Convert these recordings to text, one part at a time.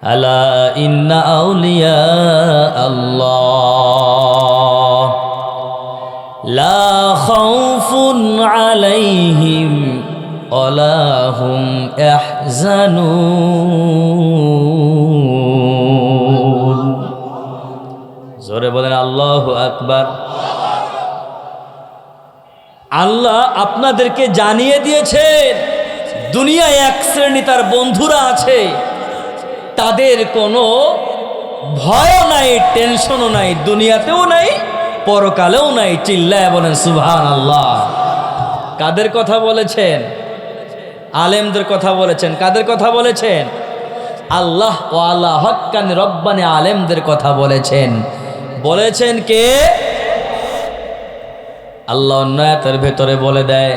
আলা ইন্না আউলিয়া আল্লাহ লা খাউফুন আলাইহিম ওয়ালা হুম ইয়াহজানুন। জোরে বলেন আল্লাহু আকবার। আল্লাহ আপনাদেরকে জানিয়ে দিয়েছেন দুনিয়ায় এক শ্রেণী তার বন্ধুরা আছে, তাদের কোনো ভয়ও নাই, টেনশনও নাই, দুনিয়াতেও নাই, পরকালেও নাই। চিল্লায় বলেন সুবহানাল্লাহ। কাদের কথা বলেছেন? আলেমদের কথা বলেছেন। কাদের কথা বলেছেন? আল্লাহ ওয়ালা হক্কানি রব্বানি আলেমদের কথা বলেছেন। বলেছেন কে? আল্লাহ অন্য আয়াতের ভেতরে বলে দেয়,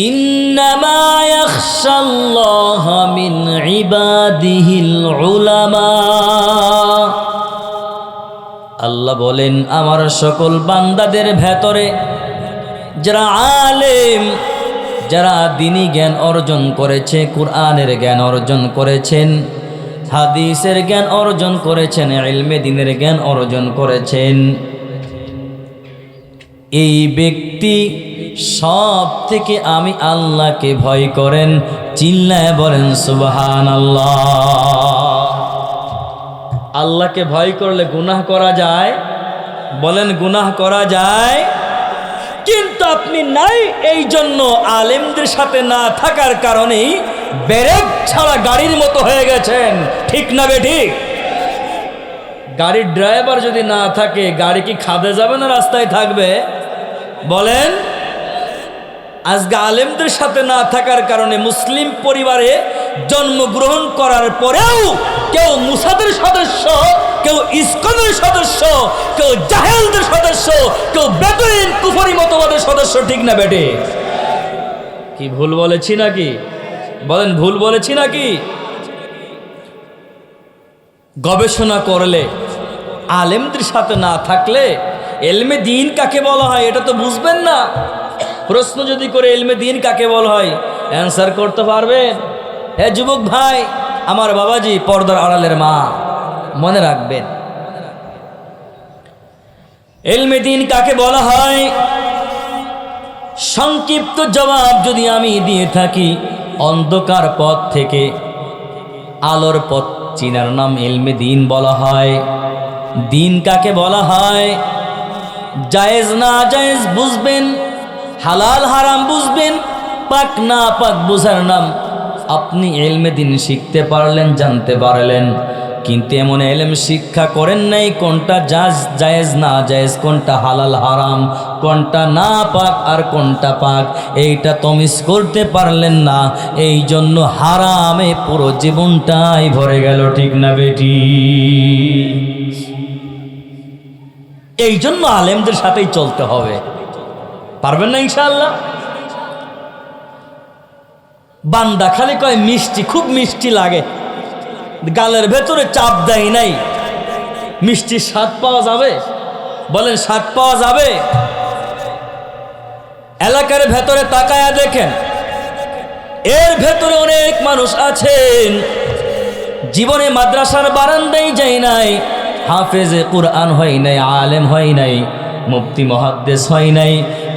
ইন্নামা ইয়াখশাল্লাহা মিন ইবাদিহিল উলামা। আল্লাহ বলেন আমার সকল বান্দাদের ভেতরে যারা আলেম, যারা দ্বীনি জ্ঞান অর্জন করেছে, কুরআনের জ্ঞান অর্জন করেছেন, হাদিসের জ্ঞান অর্জন করেছেন, ইলমে দ্বীনের জ্ঞান অর্জন করেছেন, এই ব্যক্তি সব থেকে আমি আল্লাহকে ভয় করেন। চিল্লায় বলেন সুবহানাল্লাহ। আল্লাহকে ভয় করলে গুনাহ করা যায়? বলেন গুনাহ করা যায়? কিন্তু আপনি নাই, এই জন্য আলেমদের সাথে না থাকার কারণেই ব্রেক ছাড়া গাড়ির মতো হয়ে গেছেন। ঠিক না বেঠিক? গাড়ির ড্রাইভার যদি না থাকে গাড়ি কি খাদে যাবে না রাস্তায় থাকবে? বলেন। আজকে আলেমদের সাথে না থাকার কারণে মুসলিম পরিবারে জন্মগ্রহণ করার পরেও কেউ মুসাদের সদস্য, কেউ ইসকনের সদস্য, কেউ জাহেলদের সদস্য, কেউ বেদুইন কুফরি মতবাদের সদস্য। ঠিক না বেটে? কি ভুল বলেছি নাকি? বলেন ভুল বলেছি নাকি? গবেষণা করলে আলেমদের সাথে না থাকলে ইলমে দ্বীন কাকে বলা হয় এটা তো বুঝবেন না। প্রশ্ন যদি করে ইলমে দ্বীন কাকে বলা হয়, অ্যান্সার করতে পারবেন? হ্যাঁ যুবক ভাই, আমার বাবাজি, পর্দার আড়ালের মা, মনে রাখবেন ইলমে দ্বীন কাকে বলা হয়। সংক্ষিপ্ত জবাব যদি আমি দিয়ে থাকি, অন্ধকার পথ থেকে আলোর পথ চিনার নাম ইলমে দ্বীন বলা হয়। দ্বীন কাকে বলা হয়? জায়েজ না জায়েজ বুঝবেন, হালাল হারাম বুঝবেন, পাক না পাক বুঝার নাম আপনি ইলমে দ্বীন শিখতে পারলেন, জানতে পারলেন, কিন্তু এমন ইলম শিক্ষা করেন নাই কোনটা জায়েজ না জায়েজ, কোনটা হালাল হারাম, কোনটা না পাক আর কোনটা পাক, এইটা তমিজ করতে পারলেন না। এই জন্য হারামে পুরো জীবনটাই ভরে গেল। ঠিক না বেটি? এই জন্য আলেমদের সাথেই চলতে হবে। পারবেন না ইনশাআল্লাহ? বান্দা খালি কয় মিষ্টি, খুব মিষ্টি লাগে, গালের ভেতরে চাপ দেয় নাই। মিষ্টির স্বাদ পাওয়া যাবে? বলেন স্বাদ পাওয়া যাবে? এলাকার ভেতরে তাকায়া দেখেন, এর ভেতরে অনেক মানুষ আছেন জীবনে মাদ্রাসার বারান্দায় যায় নাই, হাফেজে কুরআন হয় নাই, আলেম হয় নাই, মুফতি মুহাদ্দিস হয় নাই,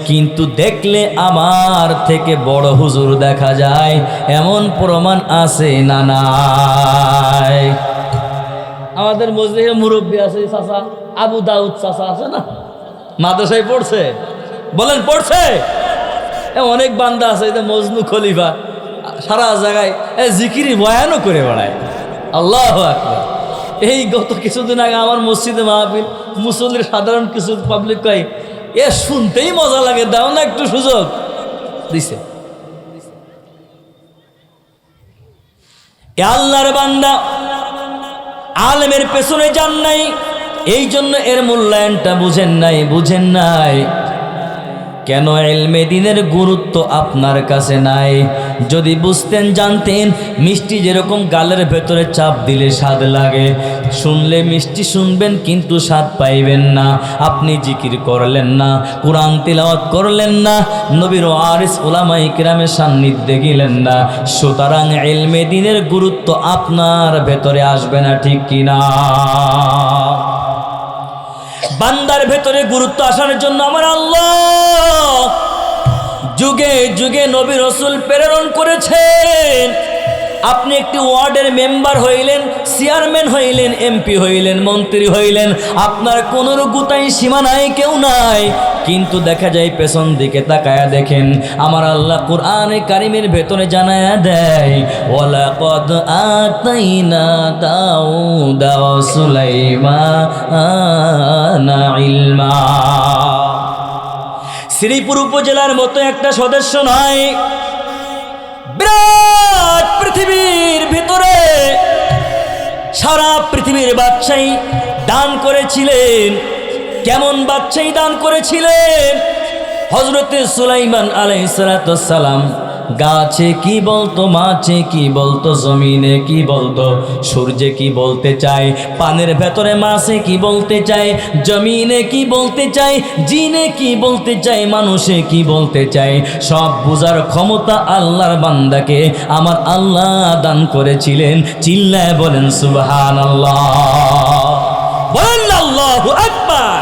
কিন্তু দেখলে আমার থেকে বড় হুজুর দেখা যায়, এমন প্রমাণ আছে না নাই? আমাদের মসজিদে মুরব্বী আছে চাচা, আবু দাউদ চাচা আছে না, মাদ্রাসায় পড়ছে। বলেন পড়ছে? অনেক বান্দা আছে, মজনু খলিফা, সারা জায়গায় জিকিরি বয়ানও করে বেড়ায়। আল্লাহু আকবার। এই গত কিছুদিন আগে আমার মসজিদে মাহফিল, মুসল্লির সাধারণ কিছু পাবলিক কয়, এ শুনতেই মজা লাগে, দাও না একটু সুযোগ। দিছে। আল্লাহর বান্দা আলেমের পেছনে যান নাই, এই জন্য এর মূল্যায়নটা বুঝেন নাই। কেন ইলমে দ্বীনের গুরুত্ব আপনার কাছে নাই? যদি বুঝতেন জানতেন, মিষ্টি যেরকম গালের ভেতরে চাপ দিলে স্বাদ লাগে, শুনলে মিষ্টি শুনবেন কিন্তু স্বাদ পাইবেন না। আপনি জিকির করলেন না, কোরআন তিলাওয়াত করলেন না, নবীর ওয়ারিস উলামায়ে কিরামের সান্নিধ্যে গেলেন না, সুতরাং ইলমে দ্বীনের গুরুত্ব আপনার ভেতরে আসবে না, ঠিক কিনা? বান্দার ভেতরে গুরুত্ব আসার জন্য আমার আল্লাহ যুগে যুগে নবী রাসূল প্রেরণ করেছেন। আপনি একটি ওয়ার্ডের মেম্বার হইলেন, চেয়ারম্যান হইলেন, এমপি হইলেন, মন্ত্রী হইলেন, আপনার কোনো গুতাই সীমা নাই, কেউ নাই, কিন্তু দেখা যায় পেছন দিকে তাকায়া দেখেন আমার আল্লাহ কুরআনে কারিমের ভেতরে জানায়া দেয়, ওয়ালাকাদ আতাইনা দাউদা ওয়া সুলাইমানা ইলমা। শ্রীপুর উপজেলার মতো একটা সদস্য নয়, বিরাট পৃথিবীর ভিতরে সারা পৃথিবীর বাদশাহী দান করেছিলেন। কেমন বাদশাহী দান করেছিলেন? হযরতে সুলাইমান আলাইহিস সালাম গাছে কি বলতো, মাছে কি বলতো, জমিনে কি বলতো, সূর্যে কি বলতে চায়, পানের ভেতরে মাছে কি বলতে চায়, জমিনে কি বলতে চায়, জিনে কি বলতে চায়, মানুষে কি বলতে চায়, সব বুঝার ক্ষমতা আল্লাহর বান্দাকে আমার আল্লাহ দান করেছিলেন। চিল্লায় বলেন সুবহানাল্লাহ, বলেন আল্লাহু আকবার।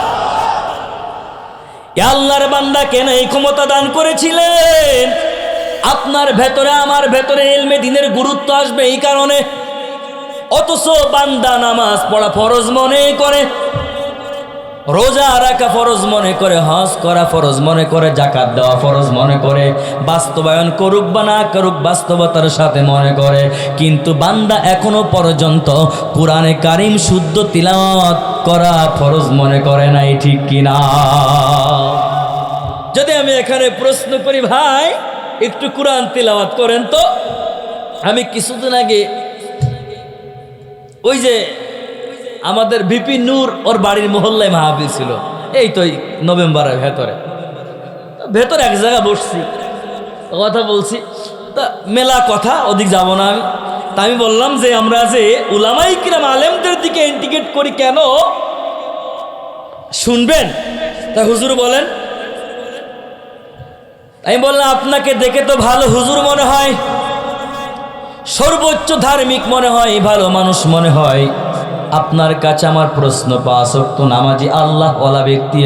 আল্লাহর বান্দা কেন এই ক্ষমতা দান করেছিলেন? আপনার ভেতরে আমার ভেতরে ইলমে দ্বীনের গুরুত্ব আসবে এই কারণে। অথচ বান্দা নামাজ পড়া ফরজ মনে করে, রোজা রাখা ফরজ মনে করে, হজ করা ফরজ মনে করে, যাকাত দেওয়া ফরজ মনে করে, বাস্তবায়ন করুক বা না করুক বাস্তবতার সাথে মনে করে, কিন্তু বান্দা এখনো পর্যন্ত কোরআনে কারিম শুদ্ধ তিলাওয়াত করা ফরজ মনে করে নাই, ঠিক কিনা? যদি আমি এখানে প্রশ্ন করি, ভাই একটু কোরআন তিলাওয়াত করেন তো। আমি কিছুদিন আগে ওই যে আমাদের ভিপি নূর ওর বাড়ির মহল্লায় মাহফিল ছিল, এই তো নভেম্বরের ভেতরে এক জায়গায় বসছি, কথা বলছি, তা মেলা কথা, ওদিক যাব না আমি। তা আমি বললাম যে আমরা যে উলামায়ে কিরাম আলেমদের দিকে ইন্ডিকেট করি কেন, শুনবেন? তা হুজুর বলেন। আমি বললাম আপনাকে দেখে তো ভালো হুজুর মনে হয়, সর্বোচ্চ ধার্মিক মনে হয়, ভালো মানুষ মনে হয়। আপনার কাছে আমার প্রশ্ন, 5 ওয়াক্ত নামাজি আল্লাহ ওয়ালা ব্যক্তি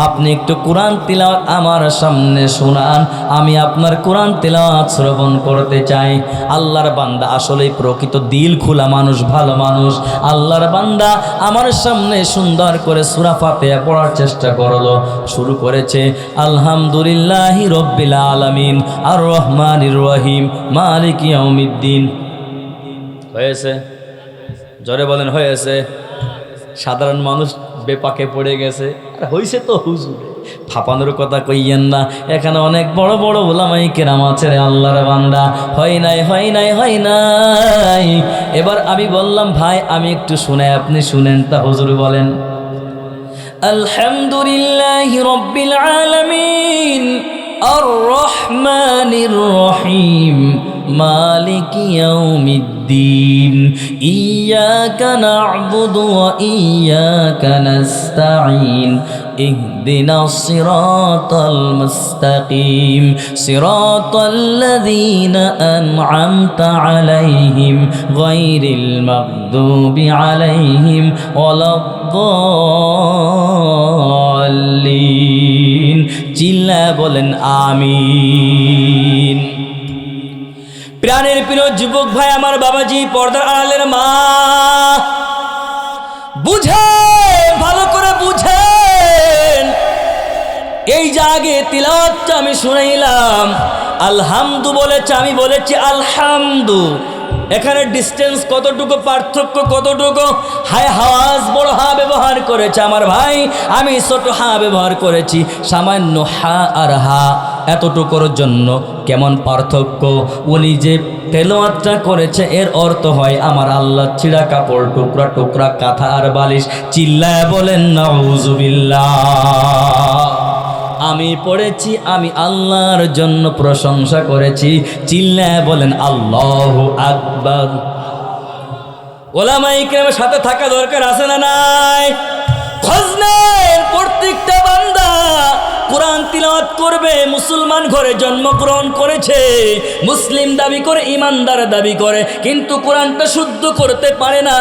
আপনি একটু কোরআন তিলাওয়াত আমার সামনে শোনান, আমি আপনার কোরআন তিলাওয়াত শ্রবণ করতে চাই। আল্লাহর বান্দা আসলেই প্রকৃত দিল খোলা মানুষ, ভালো মানুষ। আল্লাহর বান্দা আমার সামনে সুন্দর করে সূরা ফাতিহা পড়ার চেষ্টা করলো, শুরু করেছে আলহামদুলিল্লাহি রাব্বিল আলামিন আর রহমানির রহিম মালিকি ইয়াউমিদ্দিন। হয়েছে? জোরে বলেন হয়েছে? সাধারণ মানুষ বেপাকে পড়ে গেছে, আর হয়েছে তো হুজুর, ফাপানোর কথা কইয়েন না। এখানে অনেক বড় বড় উলামায়ে কেরাম আছে রে আল্লাহর বান্দা, হয় নাই, হয় নাই, হয় নাই। এবার আমি বললাম ভাই আমি একটু শুনে, আপনি শুনেন। তা হুজুর বলেন আলহামদুলিল্লাহি রাব্বিল আলামিন আর রহমানির রহিম মালিকি ইয়াউমিদ্দিন ইয়্যাকা না'বুদু ওয়া ইয়্যাকা নাস্তাঈন ইহদিনাস সিরাতাল মুস্তাকিম সিরাতাল্লাযীনা আন'আমতা আলাইহিম গায়রিল মাগদুবি আলাইহিম ওয়ালাদ-দাল্লিন। চিল্লা বলেন আমিন। প্রাণের প্রিয় যুবক ভাই আমার, বাবাজি, পর্দার আড়ালের মা, বুঝেন, ভালো করে বুঝেন। এই যে আগে তিলাওয়াতটা আমি শুনাইলাম, আলহামদু বলেছে, আমি বলেছি আলহামদু। এখানে ডিস্টেন্স কতটুকু, পার্থক্য কতটুকু? হায় হাওয়াজ বড় হা ব্যবহার করেছে আমার ভাই, আমি ছোট হা ব্যবহার করেছি। সামান্য হা আর হা এতটুকুর জন্য কেমন পার্থক্য? উনি যে তেলাওয়াতটা করেছে এর অর্থ হয় আমার আল্লাহ ছিঁড়া কাপড়, টুকরা টুকরা কাঁথা আর বালিশ। চিল্লায় বলেন নাউজুবিল্লাহ। আমি পড়েছি, আমি আল্লাহর জন্য প্রশংসা করেছি। চিল্লায় বলেন আল্লাহু আকবার। ওলামায়ে কেরামের সাথে থাকা দরকার আছে না নাই? খোঁজ নেন, প্রত্যেকটা বান্দা কোরআন তিলাওয়াত করবে, মুসলমান ঘরে জন্মগ্রহণ করেছে, মুসলিম দাবি করে, ইমানদার দাবি করে, কিন্তু কোরআনটা শুদ্ধ করতে পারে না,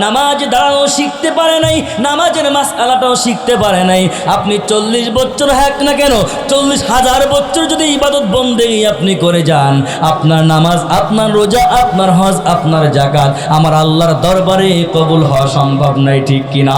নামাজ দাঁড়ানো শিখতে পারে নাই, নামাজের মাসআলাটাও শিখতে পারে নাই। আপনি 40 বছর হাক না কেন, 40,000 বছর যদি ইবাদত বন্দেগী আপনি করে যান, আপনার নামাজ, আপনার রোজা, আপনার হজ, আপনার যাকাত আমার আল্লাহর দরবারে কবুল হওয়া সম্ভব নাই, ঠিক কিনা?